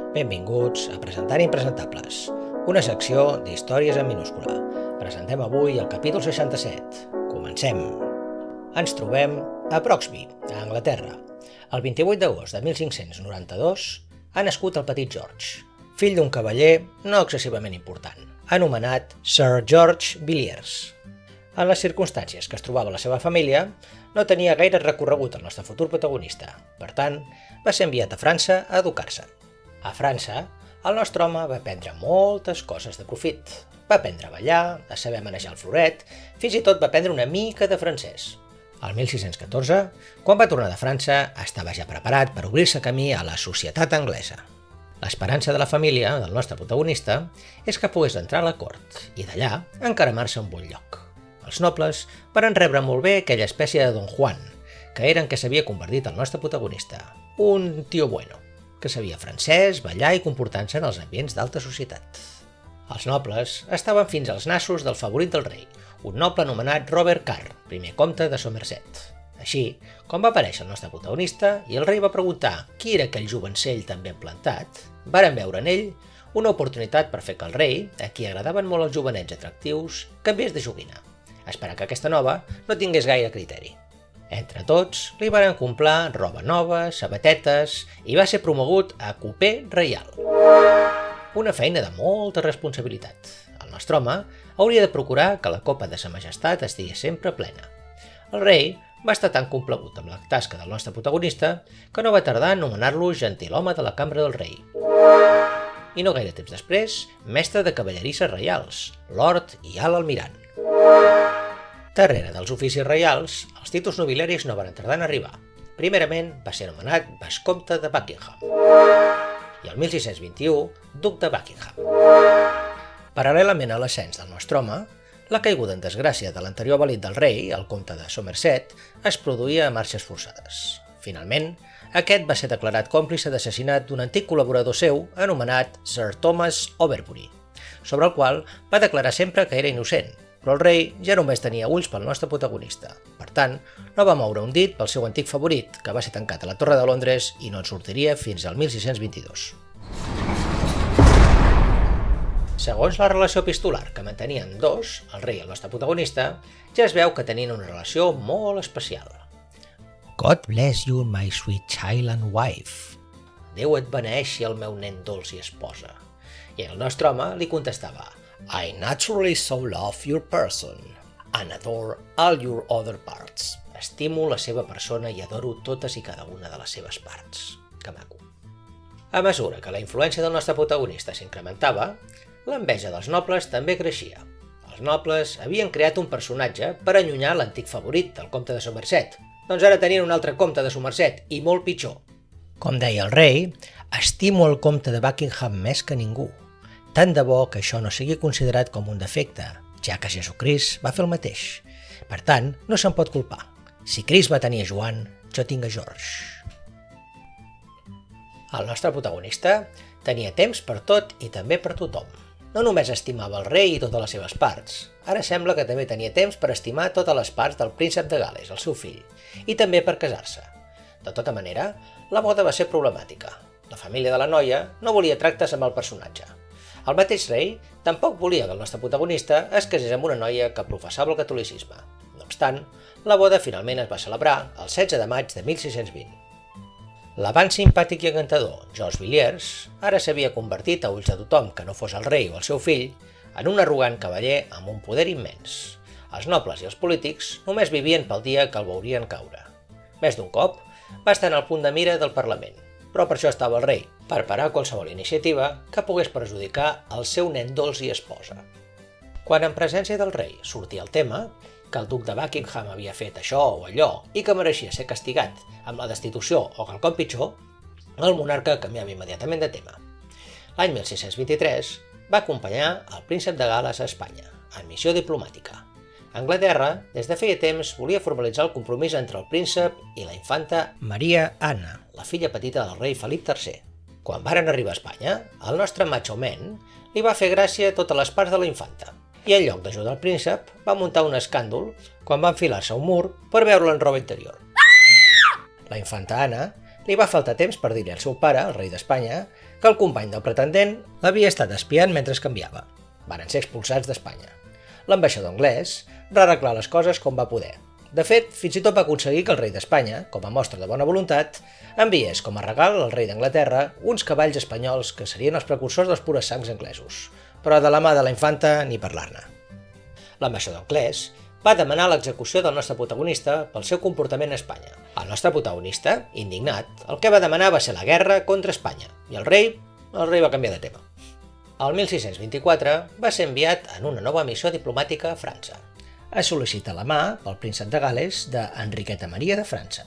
Benvinguts a Presentant Impresentables, una secció d'històries en minúscula. Presentem avui el capítol 67. Comencem. Ens trobem a Broxby, a Anglaterra. El 28 d'agost de 1592 ha nascut el petit George, fill d'un cavaller no excessivament important, anomenat Sir George Villiers. En les circumstàncies que es trobava la seva família, no tenia gaire recorregut el nostre futur protagonista. Per tant, va ser enviat a França a educar-se. A França, el nostre home va aprendre moltes coses de profit. Va aprendre a ballar, a saber manejar el floret, fins i tot va aprendre una mica de francès. El 1614, quan va tornar de França, estava ja preparat per obrir-se camí a la societat anglesa. L'esperança de la família, del nostre protagonista, és que pogués entrar a la cort i d'allà encaramar-se a un bon lloc. Els nobles van rebre molt bé aquella espècie de Don Juan, que era en què s'havia convertit el nostre protagonista, un tio bueno, que sabia francès, ballar i comportar-se en els ambients d'alta societat. Els nobles estaven fins als nassos del favorit del rei, un noble anomenat Robert Carr, primer comte de Somerset. Així, quan va aparèixer el nostre protagonista i el rei va preguntar qui era aquell jovencell tan ben plantat, varen veure en ell una oportunitat per fer que el rei, a qui agradaven molt els jovenets atractius, canviés de joguina, esperar que aquesta nova no tingués gaire criteri. Entre tots, li varen comprar roba nova, sabatetes i va ser promogut a coper reial. Una feina de molta responsabilitat. El nostre home hauria de procurar que la copa de sa majestat estigués sempre plena. El rei va estar tan complagut amb la tasca del nostre protagonista que no va tardar en nomenar-lo gentilhome de la cambra del rei. I no gaire temps després, mestre de cavallerisses reials, lord i alt almirant. Darrere dels oficis reials, els títols nobiliaris no van tardar en arribar. Primerament va ser anomenat vescomte de Buckingham i el 1621 duc de Buckingham. Paral·lelament a l'ascens del nostre home, la caiguda en desgràcia de l'anterior valit del rei, el comte de Somerset, es produïa a marxes forçades. Finalment, aquest va ser declarat còmplice d'assassinat d'un antic col·laborador seu anomenat Sir Thomas Overbury, sobre el qual va declarar sempre que era innocent, però el rei ja només tenia ulls pel nostre protagonista. Per tant, no va moure un dit pel seu antic favorit, que va ser tancat a la Torre de Londres i no en sortiria fins al 1622. Segons la relació epistolar que mantenien dos, el rei i el nostre protagonista, ja es veu que tenien una relació molt especial. God bless you, my sweet child and wife. Déu et beneeixi el meu nen dolç i esposa. I el nostre home li contestava: I naturally so love your person and adore all your other parts. Estimo la seva persona i adoro totes i cada una de les seves parts. Que maco. A mesura que la influència del nostre protagonista s'incrementava, l'enveja dels nobles també creixia. Els nobles havien creat un personatge per allunyar l'antic favorit del comte de Somerset. Doncs ara tenien un altre comte de Somerset, i molt pitjor. Com deia el rei, estimo el comte de Buckingham més que ningú. Tant de bo que això no sigui considerat com un defecte, ja que Jesucrist va fer el mateix. Per tant, no se'n pot culpar. Si Crist va tenir a Joan, jo tinc a George. El nostre protagonista tenia temps per tot i també per tothom. No només estimava el rei i totes les seves parts, ara sembla que també tenia temps per estimar totes les parts del príncep de Gal·les, el seu fill, i també per casar-se. De tota manera, la boda va ser problemàtica. La família de la noia no volia tractes amb el personatge. El mateix rei tampoc volia que el nostre protagonista es casés amb una noia que professava el catolicisme. No obstant, la boda finalment es va celebrar el 16 de maig de 1620. L'abans simpàtic i encantador George Villiers ara s'havia convertit a ulls de tothom que no fos el rei o el seu fill en un arrogant cavaller amb un poder immens. Els nobles i els polítics només vivien pel dia que el veurien caure. Més d'un cop va estar en el punt de mira del Parlament, però per això estava el rei, per parar qualsevol iniciativa que pogués perjudicar el seu nen dolç i esposa. Quan en presència del rei sortia el tema, que el duc de Buckingham havia fet això o allò i que mereixia ser castigat amb la destitució o quelcom pitjor, el monarca canviava immediatament de tema. L'any 1623 va acompanyar el príncep de Gal·les a Espanya, en missió diplomàtica. Anglaterra, des de feia temps, volia formalitzar el compromís entre el príncep i la infanta Maria Anna, la filla petita del rei Felip III. Quan varen arribar a Espanya, el nostre macho man li va fer gràcia a totes les parts de la infanta, i en lloc d'ajudar el príncep, va muntar un escàndol quan va enfilar-se a un mur per veure-la en roba interior. La infanta Anna li va faltar temps per dir-li al seu pare, el rei d'Espanya, que el company del pretendent l'havia estat espiant mentre es canviava. Varen ser expulsats d'Espanya. L'ambaixador anglès va arreglar les coses com va poder. De fet, fins i tot va aconseguir que el rei d'Espanya, com a mostra de bona voluntat, enviés com a regal al rei d'Anglaterra uns cavalls espanyols que serien els precursors dels pures sangs anglesos, però de la mà de la infanta ni parlar-ne. L'ambaixador anglès va demanar l'execució del nostre protagonista pel seu comportament a Espanya. El nostre protagonista, indignat, el que va demanar va ser la guerra contra Espanya, i el rei va canviar de tema. El 1624 va ser enviat en una nova missió diplomàtica a França, a sol·licitar la mà pel príncep de Gal·les d'Enriqueta Maria de França.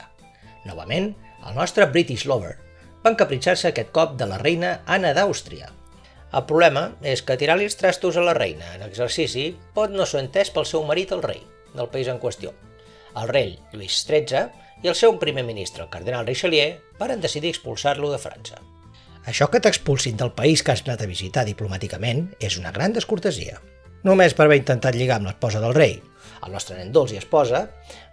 Novament, el nostre British lover va encapritxar-se aquest cop de la reina Anna d'Àustria. El problema és que tirar-li els trastos a la reina en exercici pot no ser entès pel seu marit el rei, del país en qüestió. El rei Lluís XIII i el seu primer ministre, el cardenal Richelieu, varen decidir expulsar-lo de França. Això que t'expulsin del país que has anat a visitar diplomàticament és una gran descortesia. Només per haver intentat lligar amb l'esposa del rei. El nostre nen dolç i esposa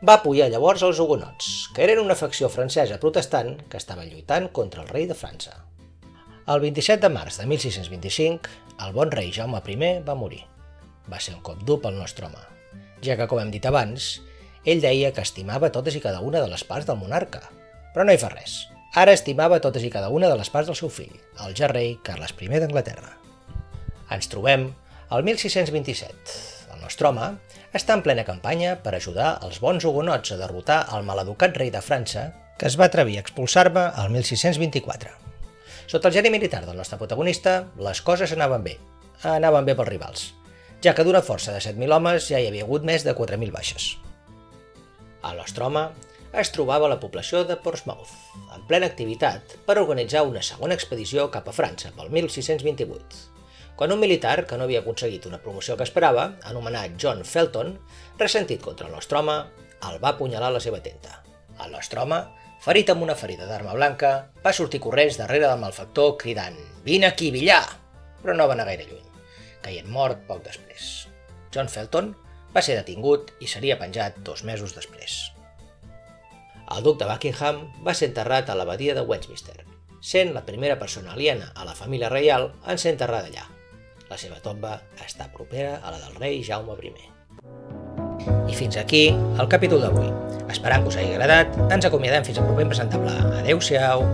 va apoyar llavors els hugonots, que eren una facció francesa protestant que estava lluitant contra el rei de França. El 27 de març de 1625, el bon rei Jaume I va morir. Va ser un cop dur pel nostre home, ja que, com hem dit abans, ell deia que estimava totes i cada una de les parts del monarca. Però no hi fa res. Ara estimava totes i cada una de les parts del seu fill, el ja rei Carles I d'Anglaterra. Ens trobem al 1627. El nostre home està en plena campanya per ajudar els bons hugonots a derrotar el maleducat rei de França que es va atrevir a expulsar-me al 1624. Sota el geni militar del nostre protagonista, les coses anaven bé pels rivals, ja que d'una força de 7.000 homes ja hi havia hagut més de 4.000 baixes. El nostre home es trobava a la població de Portsmouth, en plena activitat per organitzar una segona expedició cap a França pel 1628, quan un militar que no havia aconseguit una promoció que esperava, anomenat John Felton, ressentit contra el nostre home, el va apunyalar a la seva tenda. El nostre home, ferit amb una ferida d'arma blanca, va sortir corrents darrere del malfactor cridant «Vine aquí, villar!», però no va anar gaire lluny, caient mort poc després. John Felton va ser detingut i seria penjat 2 mesos després. El duc de Buckingham va ser enterrat a l'abadia de Westminster, sent la primera persona aliena a la família reial en ser enterrada allà. La seva tomba està propera a la del rei Jaume I. I fins aquí el capítol d'avui. Esperant que us hagi agradat, ens acomiadem fins al proper impresentable. Adéu-siau!